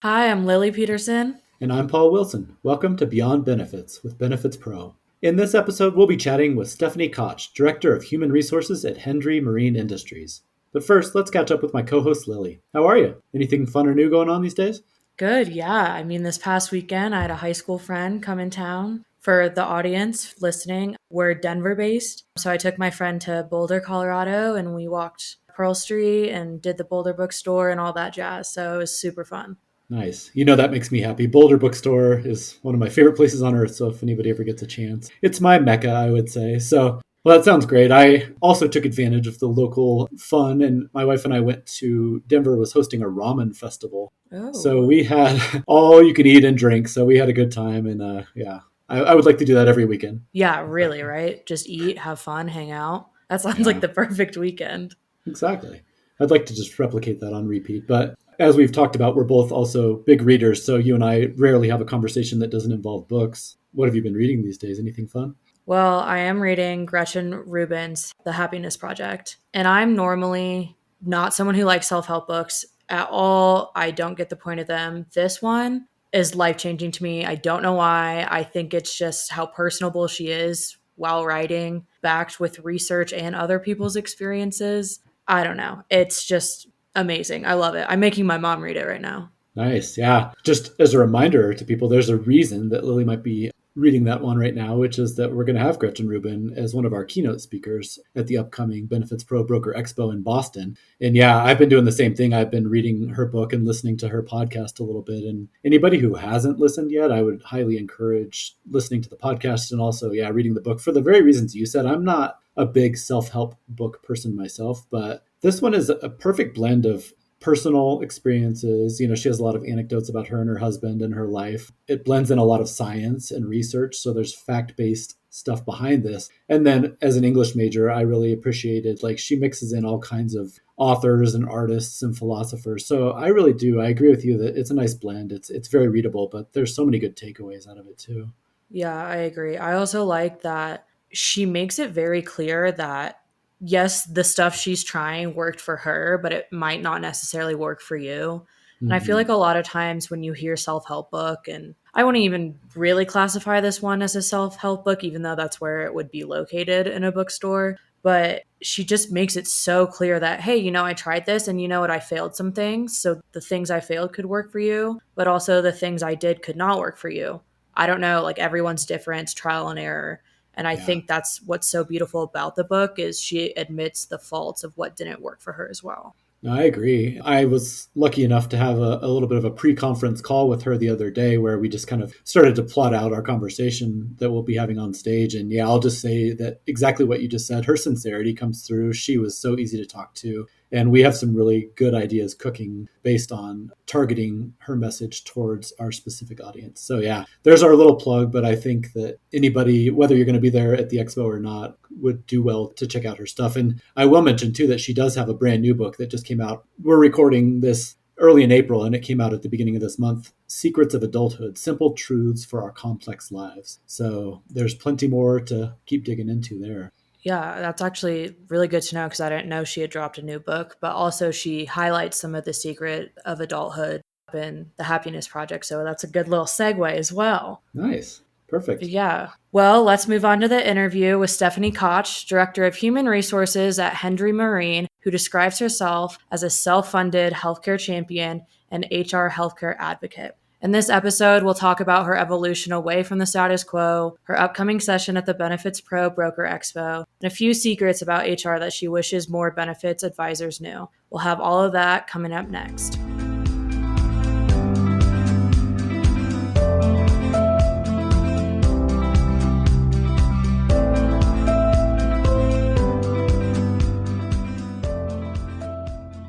Hi, I'm Lily Peterson. And I'm Paul Wilson. Welcome to Beyond Benefits with Benefits Pro. In this episode, we'll be chatting with Stephanie Koch, Director of Human Resources at Hendry Marine Industries. But first, let's catch up with my co host, Lily. How are you? Anything fun or new going on these days? Good, yeah. This past weekend, I had a high school friend come in town. For the audience listening, we're Denver based. So I took my friend to Boulder, Colorado, and we walked Pearl Street and did the Boulder bookstore and all that jazz. So it was super fun. Nice. That makes me happy. Boulder Bookstore is one of my favorite places on earth. So if anybody ever gets a chance, it's my mecca, I would say. Well, that sounds great. I also took advantage of the local fun, and my wife and I went to Denver was hosting a ramen festival. So Oh, we had all you can eat and drink. So we had a good time, and yeah, I would like to do that every weekend. yeah, really, right? Just eat, have fun, hang out. That sounds like Yeah, the perfect weekend. exactly. I'd like to just replicate that on repeat, but as we've talked about, we're both also big readers. So you and I rarely have a conversation that doesn't involve books. What have you been reading these days? Anything fun? Well, I am reading Gretchen Rubin's The Happiness Project, and I'm normally not someone who likes self help books at all. I don't get the point of them. This one is life changing to me. I don't know why. I think it's just how personable she is while writing, backed with research and other people's experiences. I don't know. It's just amazing. I love it. I'm making my mom read it right now. Nice. Yeah. Just as a reminder to people, there's a reason that Lily might be reading that one right now, which is that we're going to have Gretchen Rubin as one of our keynote speakers at the upcoming Benefits Pro Broker Expo in Boston. And yeah, I've been doing the same thing. I've been reading her book and listening to her podcast a little bit. And anybody who hasn't listened yet, I would highly encourage listening to the podcast and also, yeah, reading the book for the very reasons you said. I'm not a big self help book person myself, but this one is a perfect blend of personal experiences. She has a lot of anecdotes about her and her husband and her life. It blends in a lot of science and research. So there's fact based stuff behind this. And then as an English major, I really appreciated like she mixes in all kinds of authors and artists and philosophers. So I really do. I agree with you that it's a nice blend. It's very readable, but there's so many good takeaways out of it too. Yeah, I agree. I also like that she makes it very clear that yes, the stuff she's trying worked for her, but it might not necessarily work for you. And I feel like Mm-hmm. a lot of times when you hear self-help book, and I wouldn't even really classify this one as a self-help book, even though that's where it would be located in a bookstore. But she just makes it so clear that, hey, I tried this and you know what, I failed some things. So the things I failed could work for you, but also the things I did could not work for you. I don't know, like everyone's different, it's trial and error. And I Yeah. think that's what's so beautiful about the book is she admits the faults of what didn't work for her as well. No, I agree. I was lucky enough to have a little bit of a pre conference call with her the other day where we just kind of started to plot out our conversation that we'll be having on stage. And yeah, I'll just say that exactly what you just said. Her sincerity comes through. She was so easy to talk to. And we have some really good ideas cooking based on targeting her message towards our specific audience. So, yeah, there's our little plug. But I think that anybody, whether you're going to be there at the expo or not, would do well to check out her stuff. And I will mention, too, that she does have a brand new book that just came out. We're recording this early in April, and it came out at the beginning of this month. Secrets of Adulthood, Simple Truths for Our Complex Lives. So there's plenty more to keep digging into there. Yeah, that's actually really good to know because I didn't know she had dropped a new book, but also she highlights some of the secret of adulthood in the Happiness Project. So that's a good little segue as well. Nice. Perfect. Yeah. Well, let's move on to the interview with Stephanie Koch, Director of Human Resources at Hendry Marine, who describes herself as a self funded healthcare champion and HR healthcare advocate. In this episode, we'll talk about her evolution away from the status quo, her upcoming session at the Benefits Pro Broker Expo, and a few secrets about HR that she wishes more benefits advisors knew. We'll have all of that coming up next.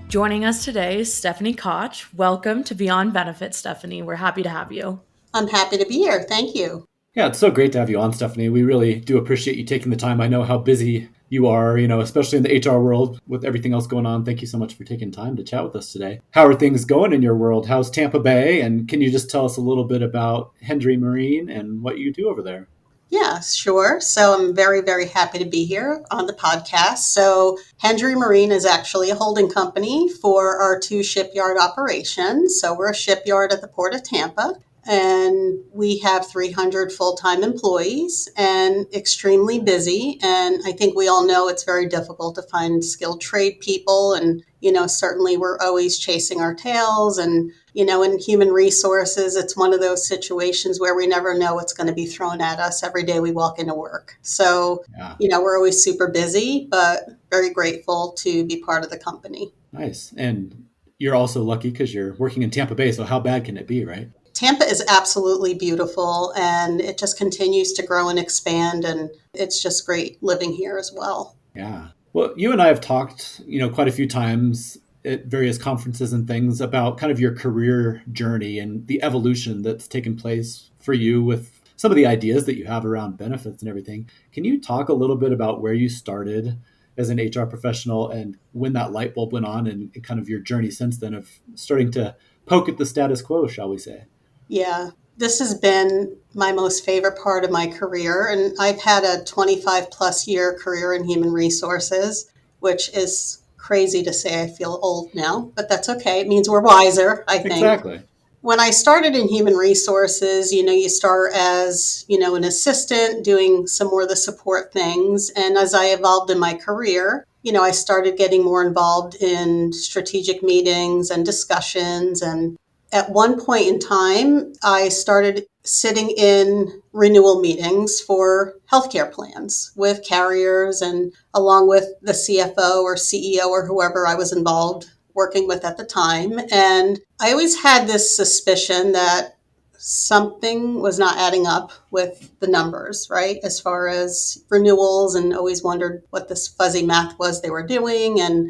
Joining us today is Stephanie Koch. Welcome to Beyond Benefits, Stephanie. We're happy to have you. I'm happy to be here. Thank you. Yeah, it's so great to have you on, Stephanie. We really do appreciate you taking the time. I know how busy you are, especially in the HR world with everything else going on. Thank you so much for taking time to chat with us today. How are things going in your world? How's Tampa Bay? And can you just tell us a little bit about Hendry Marine and what you do over there? Yeah, sure. So I'm very, very happy to be here on the podcast. So Hendry Marine is actually a holding company for our two shipyard operations. So we're a shipyard at the Port of Tampa, and we have 300 full-time employees and extremely busy. And I think we all know it's very difficult to find skilled trade people. And, certainly we're always chasing our tails. And, in human resources, it's one of those situations where we never know what's going to be thrown at us every day we walk into work. So, Yeah. we're always super busy, but very grateful to be part of the company. Nice. And you're also lucky because you're working in Tampa Bay. So how bad can it be, right? Tampa is absolutely beautiful, and it just continues to grow and expand, and it's just great living here as well. Yeah. Well, you and I have talked, quite a few times at various conferences and things about kind of your career journey and the evolution that's taken place for you with some of the ideas that you have around benefits and everything. Can you talk a little bit about where you started as an HR professional and when that light bulb went on and kind of your journey since then of starting to poke at the status quo, shall we say? Yeah, this has been my most favorite part of my career. And I've had a 25 plus year career in human resources, which is crazy to say. I feel old now, but that's okay. It means we're wiser, I think. Exactly. When I started in human resources, you start as, an assistant doing some more of the support things. And as I evolved in my career, I started getting more involved in strategic meetings and discussions. And at one point in time, I started sitting in renewal meetings for healthcare plans with carriers and along with the CFO or CEO or whoever I was involved working with at the time. And I always had this suspicion that something was not adding up with the numbers, right? As far as renewals, and always wondered what this fuzzy math was they were doing. And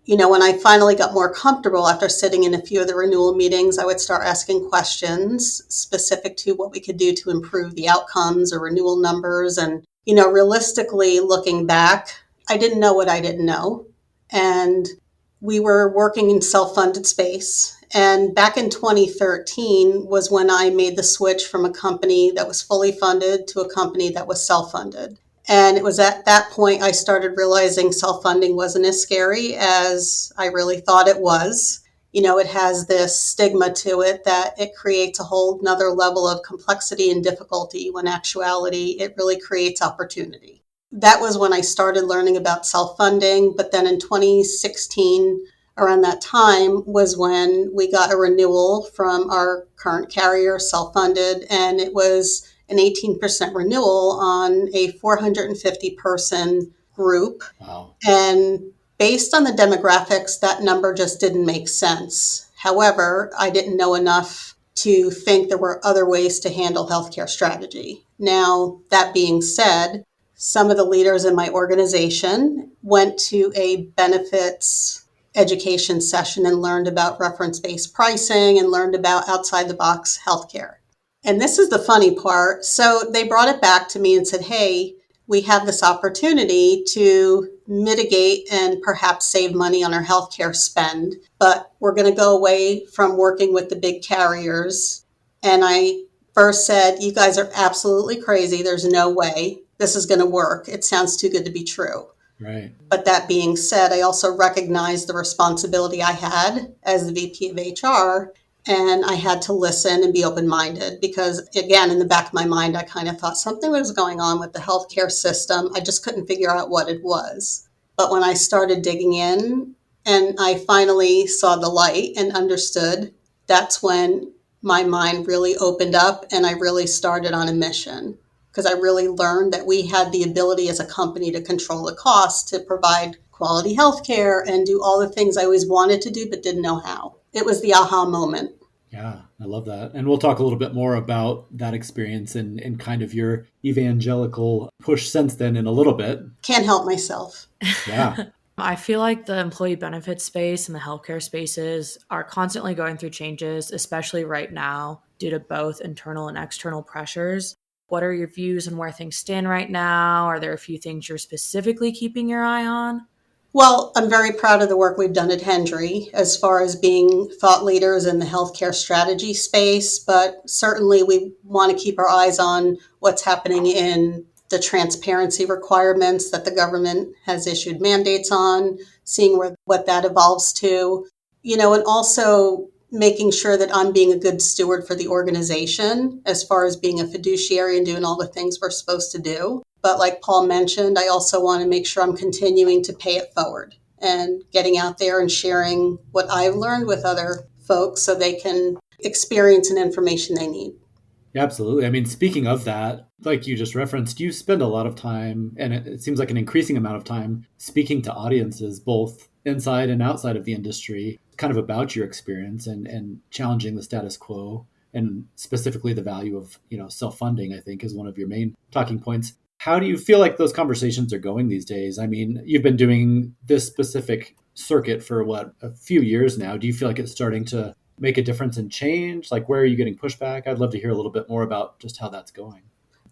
when I finally got more comfortable after sitting in a few of the renewal meetings, I would start asking questions specific to what we could do to improve the outcomes or renewal numbers. And, realistically looking back, I didn't know what I didn't know. And we were working in self-funded space. And back in 2013 was when I made the switch from a company that was fully funded to a company that was self-funded. And it was at that point I started realizing self-funding wasn't as scary as I really thought it was. It has this stigma to it that it creates a whole nother level of complexity and difficulty when actuality, it really creates opportunity. That was when I started learning about self-funding. But then in 2016, around that time, was when we got a renewal from our current carrier, self-funded, and it was an 18% renewal on a 450 person group. Wow. And based on the demographics, that number just didn't make sense. However, I didn't know enough to think there were other ways to handle healthcare strategy. Now, that being said, some of the leaders in my organization went to a benefits education session and learned about reference-based pricing and learned about outside-the-box healthcare. And this is the funny part. So they brought it back to me and said, hey, we have this opportunity to mitigate and perhaps save money on our healthcare spend, but we're going to go away from working with the big carriers. And I first said, you guys are absolutely crazy. There's no way this is going to work. It sounds too good to be true. Right. But that being said, I also recognized the responsibility I had as the VP of HR, and I had to listen and be open-minded because, again, in the back of my mind, I kind of thought something was going on with the healthcare system. I just couldn't figure out what it was. But when I started digging in and I finally saw the light and understood, that's when my mind really opened up and I really started on a mission. Because I really learned that we had the ability as a company to control the costs, to provide quality healthcare and do all the things I always wanted to do but didn't know how. It was the aha moment. Yeah, I love that. And we'll talk a little bit more about that experience and kind of your evangelical push since then in a little bit. Can't help myself. Yeah. I feel like the employee benefits space and the healthcare spaces are constantly going through changes, especially right now, due to both internal and external pressures. What are your views on where things stand right now? Are there a few things you're specifically keeping your eye on? Well, I'm very proud of the work we've done at Hendry as far as being thought leaders in the healthcare strategy space, but certainly we want to keep our eyes on what's happening in the transparency requirements that the government has issued mandates on, seeing what that evolves to, and also making sure that I'm being a good steward for the organization as far as being a fiduciary and doing all the things we're supposed to do. But like Paul mentioned, I also want to make sure I'm continuing to pay it forward and getting out there and sharing what I've learned with other folks so they can experience and information they need. Yeah, absolutely. I mean, speaking of that, like you just referenced, you spend a lot of time, and it seems like an increasing amount of time, speaking to audiences, both inside and outside of the industry, kind of about your experience and challenging the status quo, and specifically the value of, self-funding, I think, is one of your main talking points. How do you feel like those conversations are going these days? I mean, you've been doing this specific circuit for a few years now. Do you feel like it's starting to make a difference and change? Like, where are you getting pushback? I'd love to hear a little bit more about just how that's going.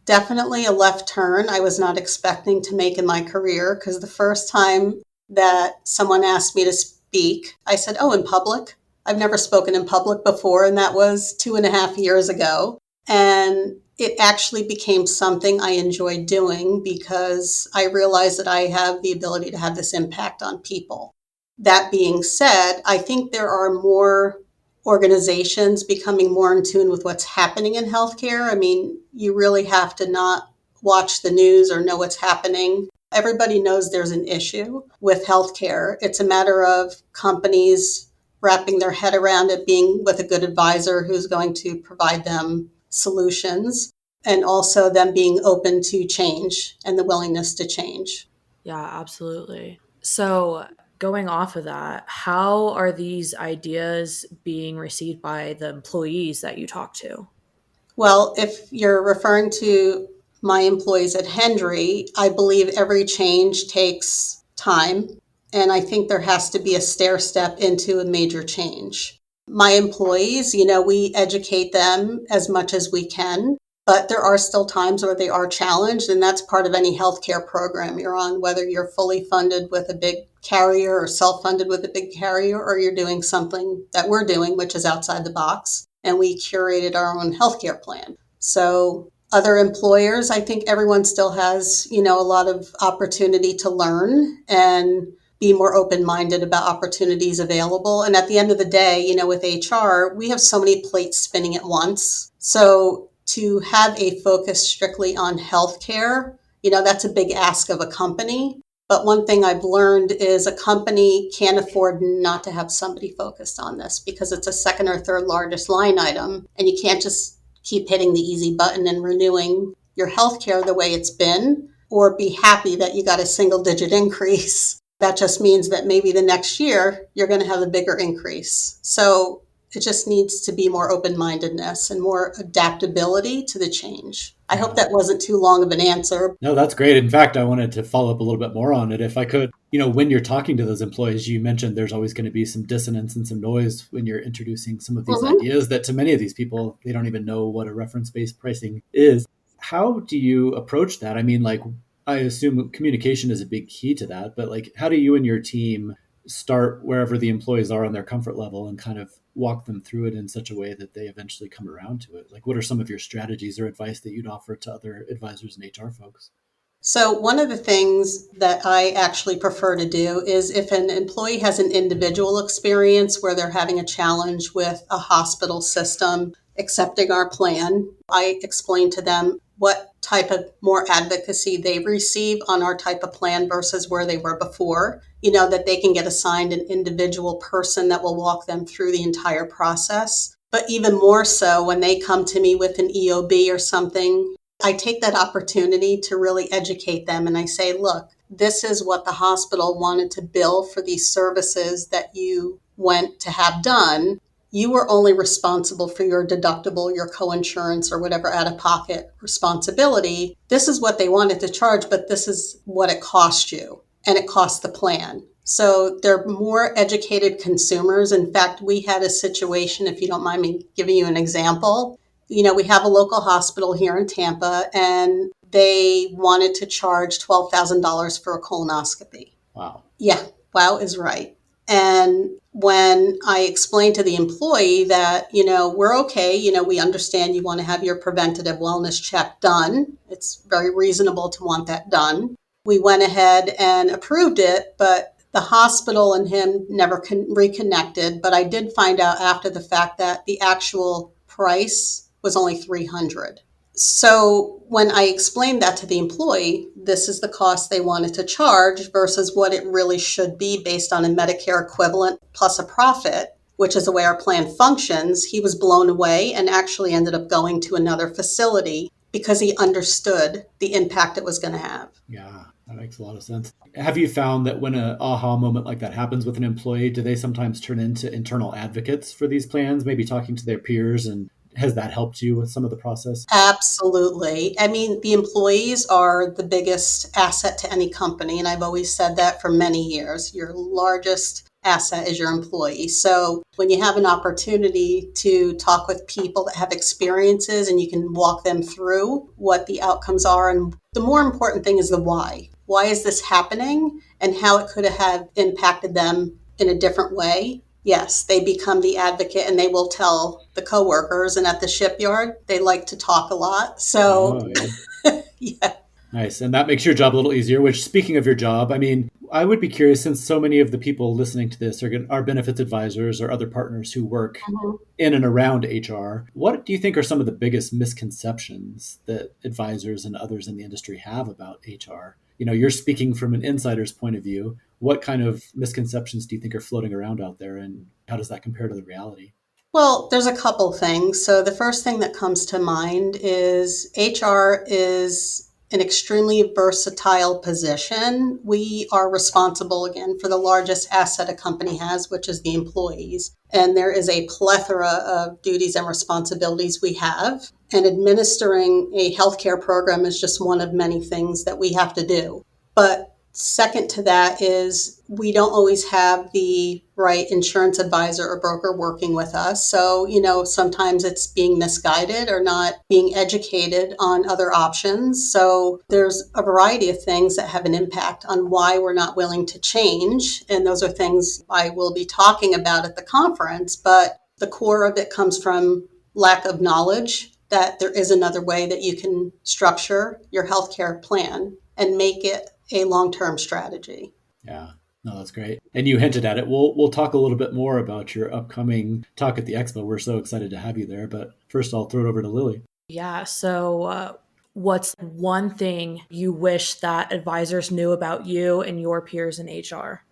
Definitely a left turn I was not expecting to make in my career, because the first time that someone asked me to speak, I said, "Oh, in public? I've never spoken in public before." And that was 2.5 years ago. And it actually became something I enjoyed doing because I realized that I have the ability to have this impact on people. That being said, I think there are more organizations becoming more in tune with what's happening in healthcare. I mean, you really have to not watch the news or know what's happening. Everybody knows there's an issue with healthcare. It's a matter of companies wrapping their head around it, being with a good advisor who's going to provide them solutions, and also them being open to change and the willingness to change. Yeah, absolutely. So, going off of that, how are these ideas being received by the employees that you talk to? Well, if you're referring to my employees at Hendry, I believe every change takes time. And I think there has to be a stair step into a major change. My employees, we educate them as much as we can, but there are still times where they are challenged. And that's part of any healthcare program you're on, whether you're fully funded with a big carrier or self-funded with a big carrier, or you're doing something that we're doing, which is outside the box. And we curated our own healthcare plan. So other employers, I think everyone still has, a lot of opportunity to learn and be more open-minded about opportunities available. And at the end of the day, with HR, we have so many plates spinning at once. So to have a focus strictly on healthcare, that's a big ask of a company. But one thing I've learned is a company can't afford not to have somebody focused on this, because it's a second or third largest line item. And you can't just keep hitting the easy button and renewing your healthcare the way it's been, or be happy that you got a single digit increase. That just means that maybe the next year you're going to have a bigger increase. So it just needs to be more open-mindedness and more adaptability to the change. I hope that wasn't too long of an answer. No, that's great. In fact, I wanted to follow up a little bit more on it if I could. When you're talking to those employees, you mentioned there's always going to be some dissonance and some noise when you're introducing some of these ideas that to many of these people, they don't even know what a reference-based pricing is. How do you approach that? I mean, like, I assume communication is a big key to that, but like, how do you and your team start wherever the employees are on their comfort level and kind of walk them through it in such a way that they eventually come around to it? Like, what are some of your strategies or advice that you'd offer to other advisors and HR folks? So one of the things that I actually prefer to do is, if an employee has an individual experience where they're having a challenge with a hospital system accepting our plan, I explain to them what type of more advocacy they receive on our type of plan versus where they were before, that they can get assigned an individual person that will walk them through the entire process. But even more so, when they come to me with an EOB or something, I take that opportunity to really educate them. And I say, look, this is what the hospital wanted to bill for these services that you went to have done. You were only responsible for your deductible, your coinsurance, or whatever out-of-pocket responsibility. This is what they wanted to charge, but this is what it cost you, and it cost the plan. So they're more educated consumers. In fact, we had a situation, if you don't mind me giving you an example. We have a local hospital here in Tampa, and they wanted to charge $12,000 for a colonoscopy. Wow. Yeah, wow is right. And when I explained to the employee that, we're okay, we understand you want to have your preventative wellness check done. It's very reasonable to want that done. We went ahead and approved it, but the hospital and him never reconnected. But I did find out after the fact that the actual price was only $300. So when I explained that to the employee, this is the cost they wanted to charge versus what it really should be based on a Medicare equivalent plus a profit, which is the way our plan functions, he was blown away and actually ended up going to another facility because he understood the impact it was going to have. Yeah, that makes a lot of sense. Have you found that when an aha moment like that happens with an employee, do they sometimes turn into internal advocates for these plans, maybe talking to their peers? And has that helped you with some of the process? Absolutely. I mean, the employees are the biggest asset to any company. And I've always said that for many years. Your largest asset is your employee. So when you have an opportunity to talk with people that have experiences and you can walk them through what the outcomes are, and the more important thing is the why. Why is this happening and how it could have impacted them in a different way? Yes, they become the advocate and they will tell the coworkers. And at the shipyard, they like to talk a lot. So, Oh, yeah. yeah. Nice. And that makes your job a little easier, which, speaking of your job, I mean, I would be curious, since so many of the people listening to this are benefits advisors or other partners who work Mhm. in and around HR. What do you think are some of the biggest misconceptions that advisors and others in the industry have about HR? You're speaking from an insider's point of view. What kind of misconceptions do you think are floating around out there, and how does that compare to the reality? Well, there's a couple things. So the first thing that comes to mind is HR is an extremely versatile position. We are responsible again for the largest asset a company has, which is the employees. And there is a plethora of duties and responsibilities we have. And administering a healthcare program is just one of many things that we have to do. But second to that is we don't always have the right insurance advisor or broker working with us. So, sometimes it's being misguided or not being educated on other options. So there's a variety of things that have an impact on why we're not willing to change. And those are things I will be talking about at the conference. But the core of it comes from lack of knowledge that there is another way that you can structure your healthcare plan and make it a long-term strategy. Yeah. No, that's great. And you hinted at it. We'll talk a little bit more about your upcoming talk at the expo. We're so excited to have you there. But first, I'll throw it over to Lily. Yeah. So, what's one thing you wish that advisors knew about you and your peers in HR?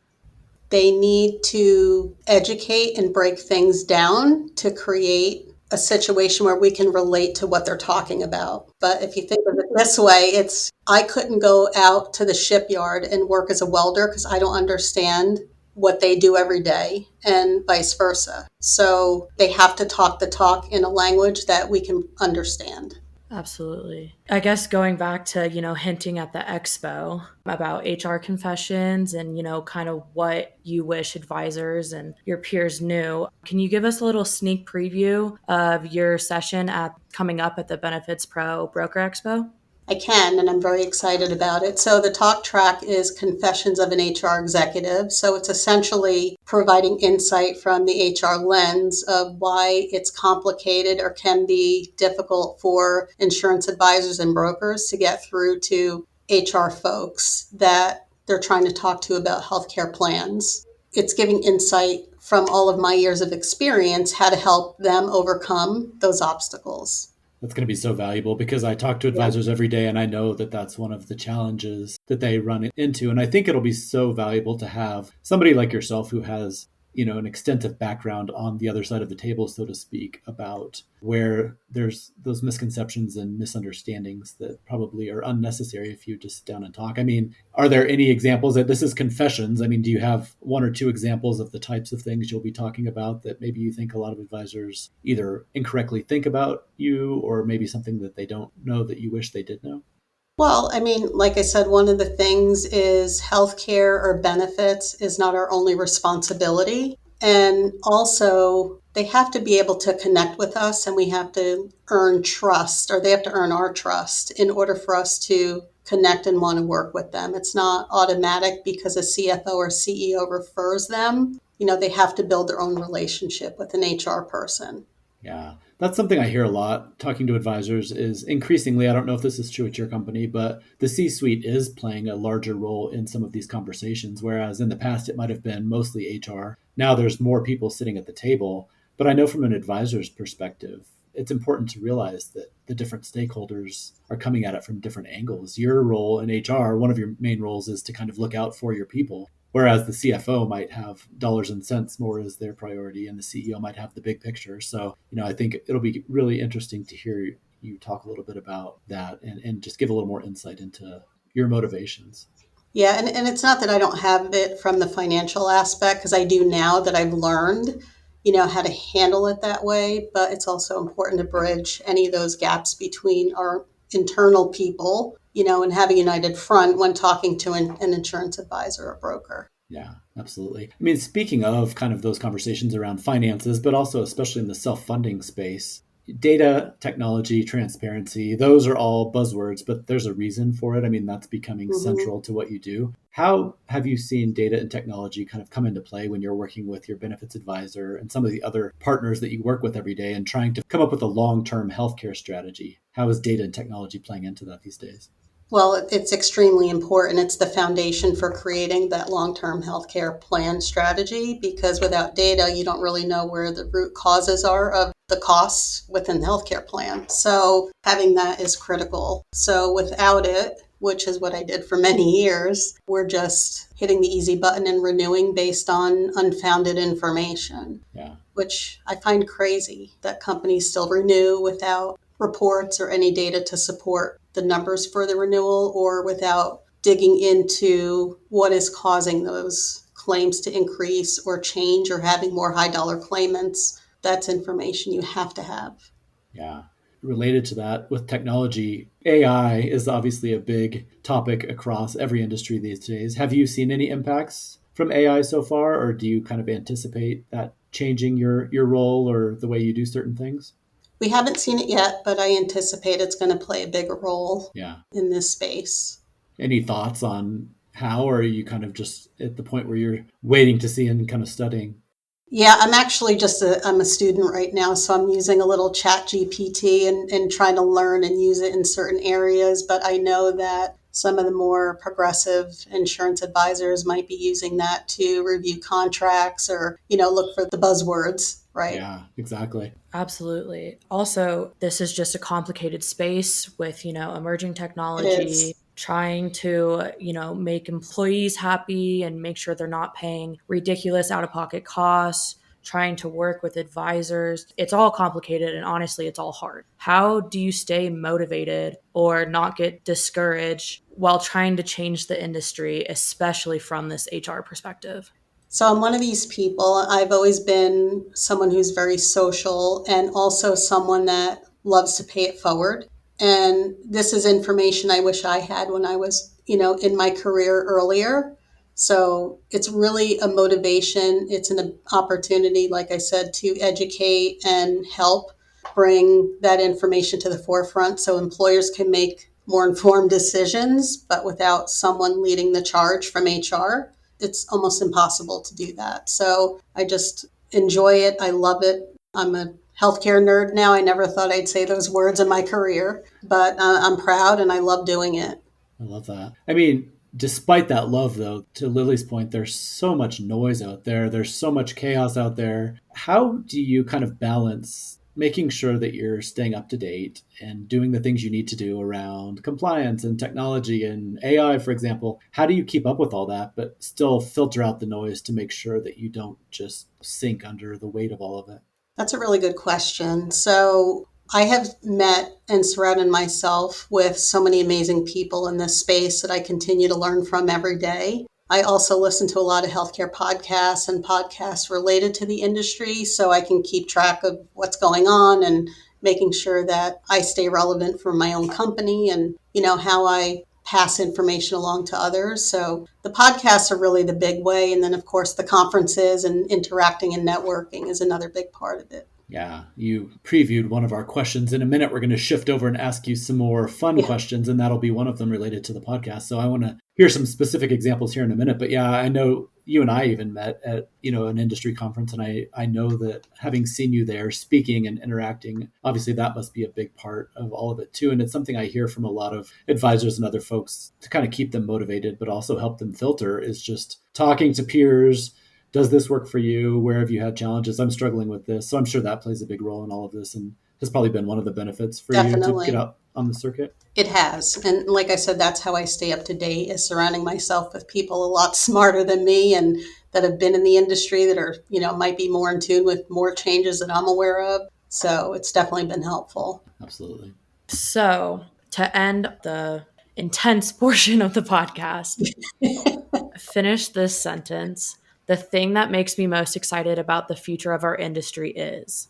They need to educate and break things down to create a situation where we can relate to what they're talking about. But if you think of it this way, I couldn't go out to the shipyard and work as a welder because I don't understand what they do every day and vice versa. So they have to talk the talk in a language that we can understand. Absolutely. I guess going back to, hinting at the expo about HR confessions and, kind of what you wish advisors and your peers knew, can you give us a little sneak preview of your session coming up at the BenefitsPRO Broker Expo? I can, and I'm very excited about it. So the talk track is Confessions of an HR Executive. So it's essentially providing insight from the HR lens of why it's complicated or can be difficult for insurance advisors and brokers to get through to HR folks that they're trying to talk to about healthcare plans. It's giving insight from all of my years of experience how to help them overcome those obstacles. That's going to be so valuable because I talk to Yeah. advisors every day, and I know that that's one of the challenges that they run into. And I think it'll be so valuable to have somebody like yourself who has, an extensive background on the other side of the table, so to speak, about where there's those misconceptions and misunderstandings that probably are unnecessary if you just sit down and talk. I mean, are there any examples that this is confessions? I mean, do you have one or two examples of the types of things you'll be talking about that maybe you think a lot of advisors either incorrectly think about you, or maybe something that they don't know that you wish they did know? Well, I mean, like I said, one of the things is healthcare or benefits is not our only responsibility. And also, they have to be able to connect with us and we have to earn trust, or they have to earn our trust in order for us to connect and want to work with them. It's not automatic because a CFO or CEO refers them. They have to build their own relationship with an HR person. Yeah, that's something I hear a lot talking to advisors is increasingly, I don't know if this is true at your company, but the C-suite is playing a larger role in some of these conversations, whereas in the past it might have been mostly HR. Now there's more people sitting at the table. But I know from an advisor's perspective, it's important to realize that the different stakeholders are coming at it from different angles. Your role in HR, one of your main roles is to kind of look out for your people. Whereas the CFO might have dollars and cents more as their priority, and the CEO might have the big picture. So, I think it'll be really interesting to hear you talk a little bit about that and just give a little more insight into your motivations. Yeah, and it's not that I don't have it from the financial aspect, because I do now that I've learned, how to handle it that way. But it's also important to bridge any of those gaps between our internal people, and have a united front when talking to an insurance advisor or broker. Yeah, absolutely. I mean, speaking of kind of those conversations around finances, but also especially in the self-funding space, data, technology, transparency, those are all buzzwords, but there's a reason for it. I mean, that's becoming central to what you do. How have you seen data and technology kind of come into play when you're working with your benefits advisor and some of the other partners that you work with every day and trying to come up with a long-term healthcare strategy? How is data and technology playing into that these days? Well, it's extremely important. It's the foundation for creating that long-term healthcare plan strategy, because without data, you don't really know where the root causes are of the costs within the healthcare plan. So having that is critical. So without it, which is what I did for many years, we're just hitting the easy button and renewing based on unfounded information. Yeah. Which I find crazy that companies still renew without reports or any data to support the numbers for the renewal, or without digging into what is causing those claims to increase or change, or having more high dollar claimants. That's information you have to have. Yeah. Related to that, with technology, AI is obviously a big topic across every industry these days. Have you seen any impacts from AI so far, or do you kind of anticipate that changing your role or the way you do certain things? We haven't seen it yet, but I anticipate it's going to play a bigger role Yeah. in this space. Any thoughts on how, or are you kind of just at the point where you're waiting to see and kind of studying? Yeah, I'm actually I'm a student right now, so I'm using a little chat GPT and trying to learn and use it in certain areas. But I know that some of the more progressive insurance advisors might be using that to review contracts, or, look for the buzzwords, right? Yeah, exactly. Absolutely. Also, this is just a complicated space with, emerging It technology, is. trying to, make employees happy and make sure they're not paying ridiculous out-of-pocket costs, trying to work with advisors. It's all complicated, and honestly, it's all hard. How do you stay motivated or not get discouraged while trying to change the industry, especially from this HR perspective? So I'm one of these people. I've always been someone who's very social, and also someone that loves to pay it forward. And this is information I wish I had when I was, in my career earlier. So it's really a motivation. It's an opportunity, like I said, to educate and help bring that information to the forefront so employers can make more informed decisions, but without someone leading the charge from HR, it's almost impossible to do that. So I just enjoy it. I love it. I'm a healthcare nerd now. I never thought I'd say those words in my career, but I'm proud and I love doing it. I love that. I mean, despite that love, though, to Lily's point, there's so much noise out there. There's so much chaos out there. How do you kind of balance making sure that you're staying up to date and doing the things you need to do around compliance and technology and AI, for example? How do you keep up with all that, but still filter out the noise to make sure that you don't just sink under the weight of all of it? That's a really good question. So I have met and surrounded myself with so many amazing people in this space that I continue to learn from every day. I also listen to a lot of healthcare podcasts and podcasts related to the industry, so I can keep track of what's going on and making sure that I stay relevant for my own company, and, how I pass information along to others. So the podcasts are really the big way. And then, of course, the conferences and interacting and networking is another big part of it. Yeah, you previewed one of our questions. In a minute, we're going to shift over and ask you some more fun questions, and that'll be one of them related to the podcast. So I want to hear some specific examples here in a minute. But yeah, I know you and I even met at, an industry conference, and I know that having seen you there speaking and interacting, obviously that must be a big part of all of it too. And it's something I hear from a lot of advisors and other folks to kind of keep them motivated, but also help them filter, is just talking to peers. Does this work for you? Where have you had challenges? I'm struggling with this. So I'm sure that plays a big role in all of this, and has probably been one of the benefits for you to get out on the circuit. It has. And like I said, that's how I stay up to date, is surrounding myself with people a lot smarter than me and that have been in the industry, that are, might be more in tune with more changes that I'm aware of. So it's definitely been helpful. Absolutely. So to end the intense portion of the podcast, finish this sentence. The thing that makes me most excited about the future of our industry is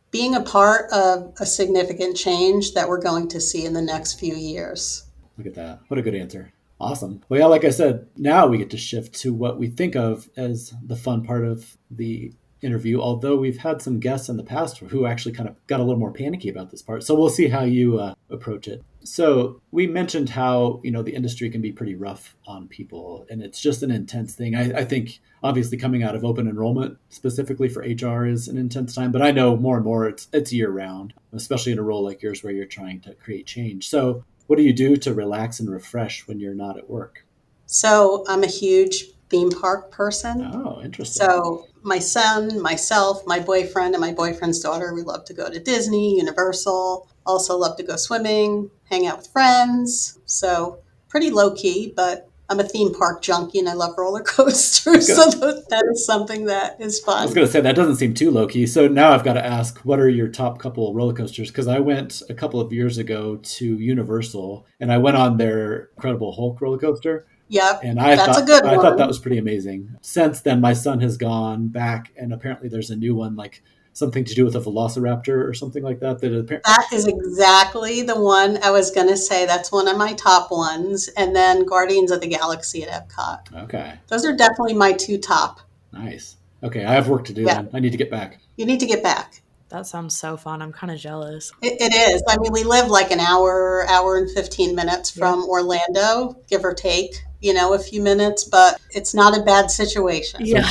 being a part of a significant change that we're going to see in the next few years. Look at that. What a good answer. Awesome. Well, yeah, like I said, now we get to shift to what we think of as the fun part of the interview, although we've had some guests in the past who actually kind of got a little more panicky about this part. So we'll see how you approach it. So we mentioned how, the industry can be pretty rough on people, and it's just an intense thing. I think obviously coming out of open enrollment specifically for HR is an intense time, but I know more and more it's year round, especially in a role like yours where you're trying to create change. So what do you do to relax and refresh when you're not at work? So I'm a huge theme park person. Oh, interesting. So my son, myself, my boyfriend, and my boyfriend's daughter, we love to go to Disney, Universal, also love to go swimming, hang out with friends. So pretty low key, but I'm a theme park junkie and I love roller coasters. So that is something that is fun. I was going to say, that doesn't seem too low key. So now I've got to ask, what are your top couple of roller coasters? Because I went a couple of years ago to Universal and I went on their Incredible Hulk roller coaster. Yep, and that's a good one. I thought that was pretty amazing. Since then, my son has gone back, and apparently there's a new one, like something to do with a velociraptor or something like that. That is exactly the one I was going to say. That's one of my top ones. And then Guardians of the Galaxy at Epcot. Okay. Those are definitely my two top. Nice. Okay, I have work to do then. I need to get back. You need to get back. That sounds so fun. I'm kind of jealous. It is. I mean, we live like an hour and 15 minutes from Orlando, give or take, a few minutes, but it's not a bad situation. Yeah.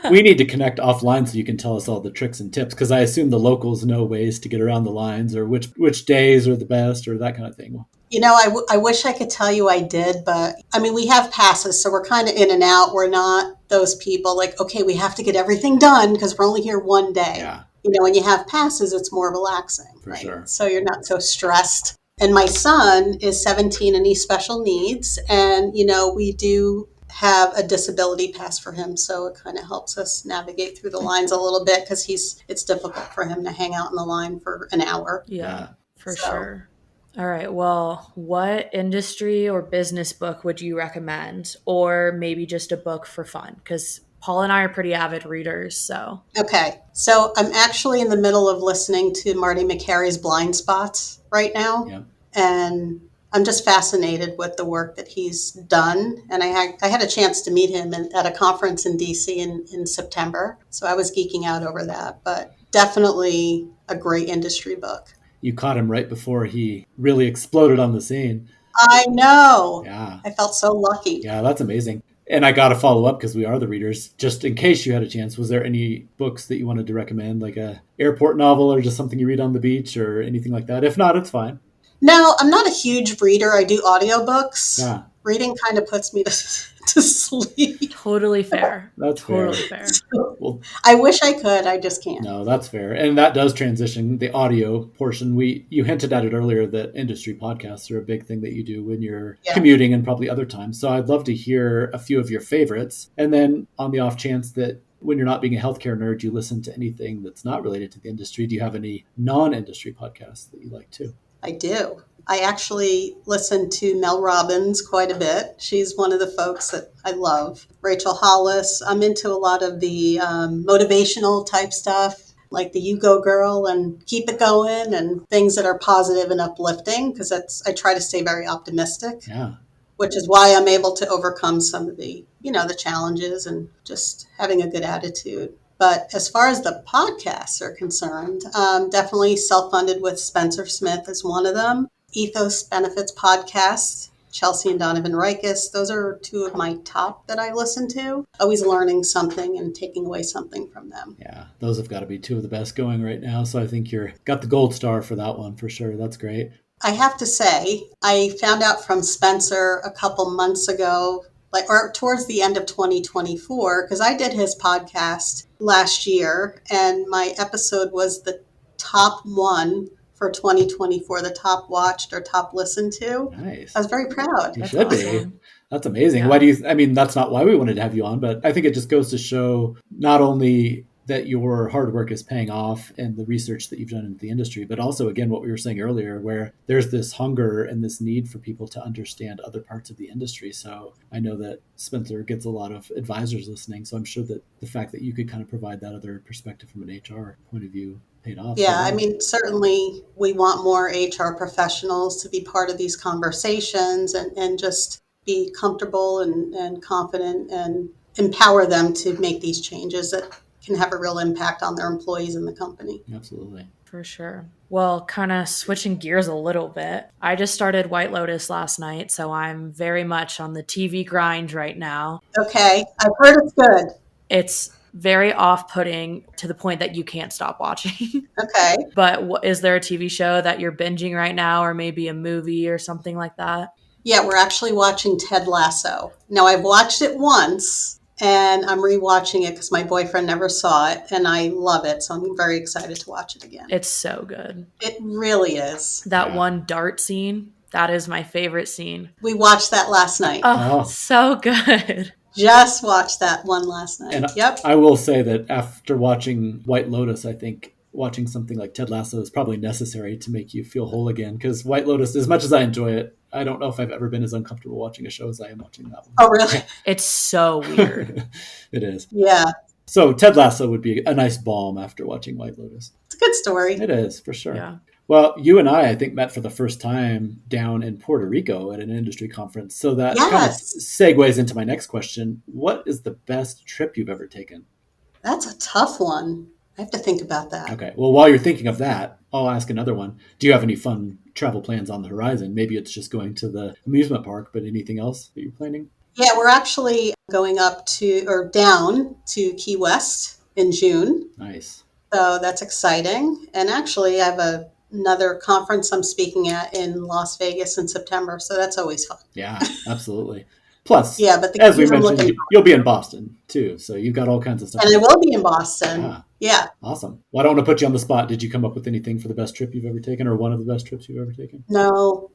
We need to connect offline so you can tell us all the tricks and tips, because I assume the locals know ways to get around the lines, or which days are the best, or that kind of thing. I wish I could tell you I did, but I mean, we have passes, so we're kind of in and out. We're not those people like, okay, we have to get everything done because we're only here one day. Yeah. When you have passes, it's more relaxing. For sure. So you're not so stressed. And my son is 17 and he's special needs. And, we do have a disability pass for him. So it kind of helps us navigate through the lines a little bit because it's difficult for him to hang out in the line for an hour. Yeah, for sure. All right. Well, what industry or business book would you recommend? Or maybe just a book for fun? Because Paul and I are pretty avid readers, so. Okay. So I'm actually in the middle of listening to Marty McCary's Blind Spots right now. Yeah. And I'm just fascinated with the work that he's done. And I had a chance to meet him at a conference in DC in September. So I was geeking out over that, but definitely a great industry book. You caught him right before he really exploded on the scene. I know. Yeah. I felt so lucky. Yeah, that's amazing. And I got to follow up because we are the readers. Just in case you had a chance, was there any books that you wanted to recommend, like a airport novel or just something you read on the beach or anything like that? If not, it's fine. No, I'm not a huge reader. I do audiobooks. Yeah. Reading kind of puts me to sleep. Totally fair. That's totally fair. Well, I wish I could. I just can't. No, that's fair. And that does transition the audio portion. You hinted at it earlier that industry podcasts are a big thing that you do when you're commuting and probably other times. So I'd love to hear a few of your favorites. And then on the off chance that when you're not being a healthcare nerd, you listen to anything that's not related to the industry. Do you have any non-industry podcasts that you like too? I do. I actually listen to Mel Robbins quite a bit. She's one of the folks that I love. Rachel Hollis. I'm into a lot of the motivational type stuff, like the You Go Girl and Keep It Going and things that are positive and uplifting, because I try to stay very optimistic. Yeah. Which is why I'm able to overcome some of the, the challenges and just having a good attitude. But as far as the podcasts are concerned, definitely self-funded with Spencer Smith is one of them. Ethos Benefits Podcast, Chelsea and Donovan Reichus. Those are two of my top that I listen to. Always learning something and taking away something from them. Yeah, those have got to be two of the best going right now. So I think you're got the gold star for that one for sure. That's great. I have to say, I found out from Spencer a couple months ago, or towards the end of 2024, because I did his podcast last year, and my episode was the top one for 2024, the top watched or top listened to. Nice. I was very proud. You That's should awesome. be. That's amazing. Yeah. Why do you, I mean, that's not why we wanted to have you on, but I think it just goes to show not only that your hard work is paying off and the research that you've done in the industry, but also, again, what we were saying earlier, where there's this hunger and this need for people to understand other parts of the industry. So I know that Spencer gets a lot of advisors listening. So I'm sure that the fact that you could kind of provide that other perspective from an HR point of view paid off. Yeah, I mean, certainly we want more HR professionals to be part of these conversations and just be comfortable and confident and empower them to make these changes that can have a real impact on their employees and the company. Absolutely. For sure. Well, kind of switching gears a little bit. I just started White Lotus last night, so I'm very much on the TV grind right now. Okay, I've heard it's good. It's very off-putting to the point that you can't stop watching. Okay. But is there a TV show that you're binging right now, or maybe a movie or something like that? Yeah, we're actually watching Ted Lasso. Now, I've watched it once, and I'm rewatching it because my boyfriend never saw it, and I love it, so I'm very excited to watch it again. It's so good. It really is. That one dart scene, that is my favorite scene. We watched that last night. Oh, so good. Just watched that one last night. And Yep. I will say that after watching White Lotus, I think watching something like Ted Lasso is probably necessary to make you feel whole again. Because White Lotus, as much as I enjoy it, I don't know if I've ever been as uncomfortable watching a show as I am watching that one. Oh, really? It's so weird. It is. Yeah. So Ted Lasso would be a nice balm after watching White Lotus. It's a good story. It is, for sure. Yeah. Well, you and I think, met for the first time down in Puerto Rico at an industry conference. So that kind of segues into my next question. What is the best trip you've ever taken? That's a tough one. I have to think about that. Okay. Well, while you're thinking of that, I'll ask another one. Do you have any fun travel plans on the horizon? Maybe it's just going to the amusement park, but anything else that you're planning? Yeah, we're actually going down to Key West in June. Nice. So that's exciting. And actually, I have another conference I'm speaking at in Las Vegas in September. So that's always fun. Yeah, absolutely. Plus, Yeah, but as we mentioned, you'll be in Boston too. So you've got all kinds of stuff. And I will be in Boston. Yeah. Awesome. Well, I don't want to put you on the spot. Did you come up with anything for the best trip you've ever taken, or one of the best trips you've ever taken? No,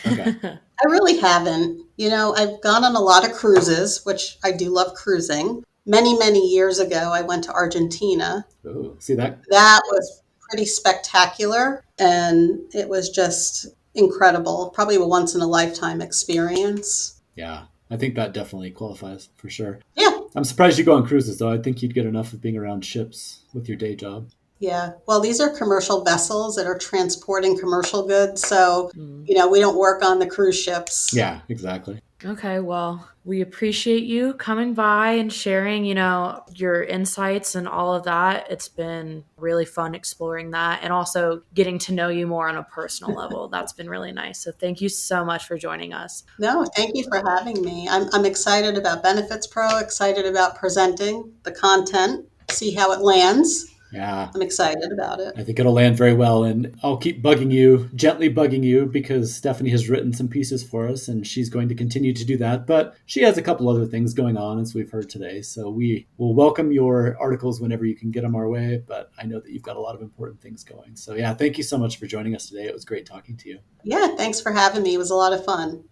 Okay. I really haven't. You know, I've gone on a lot of cruises, which I do love cruising. Many, many years ago, I went to Argentina. Oh, see that? That was pretty spectacular, and it was just incredible. Probably a once in a lifetime experience. Yeah, I think that definitely qualifies for sure. Yeah. I'm surprised you go on cruises, though. I think you'd get enough of being around ships with your day job. Yeah. Well, these are commercial vessels that are transporting commercial goods. So, you know, we don't work on the cruise ships. Yeah, exactly. Okay, well, we appreciate you coming by and sharing, your insights and all of that. It's been really fun exploring that and also getting to know you more on a personal level. That's been really nice. So thank you so much for joining us. No, thank you for having me. I'm excited about Benefits Pro, excited about presenting the content, see how it lands. Yeah. I'm excited about it. I think it'll land very well, and I'll keep gently bugging you, because Stephanie has written some pieces for us, and she's going to continue to do that. But she has a couple other things going on, as we've heard today. So we will welcome your articles whenever you can get them our way. But I know that you've got a lot of important things going. So yeah, thank you so much for joining us today. It was great talking to you. Yeah, thanks for having me. It was a lot of fun.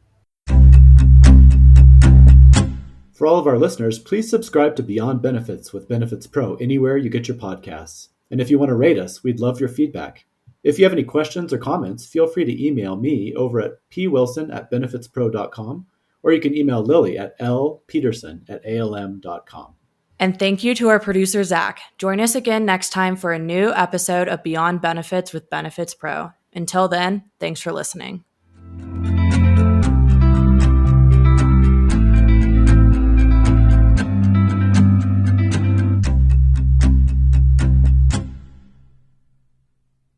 For all of our listeners, please subscribe to Beyond Benefits with Benefits Pro anywhere you get your podcasts. And if you want to rate us, we'd love your feedback. If you have any questions or comments, feel free to email me over at pwilson@benefitspro.com, or you can email Lily at lpeterson@alm.com. And thank you to our producer, Zach. Join us again next time for a new episode of Beyond Benefits with Benefits Pro. Until then, thanks for listening.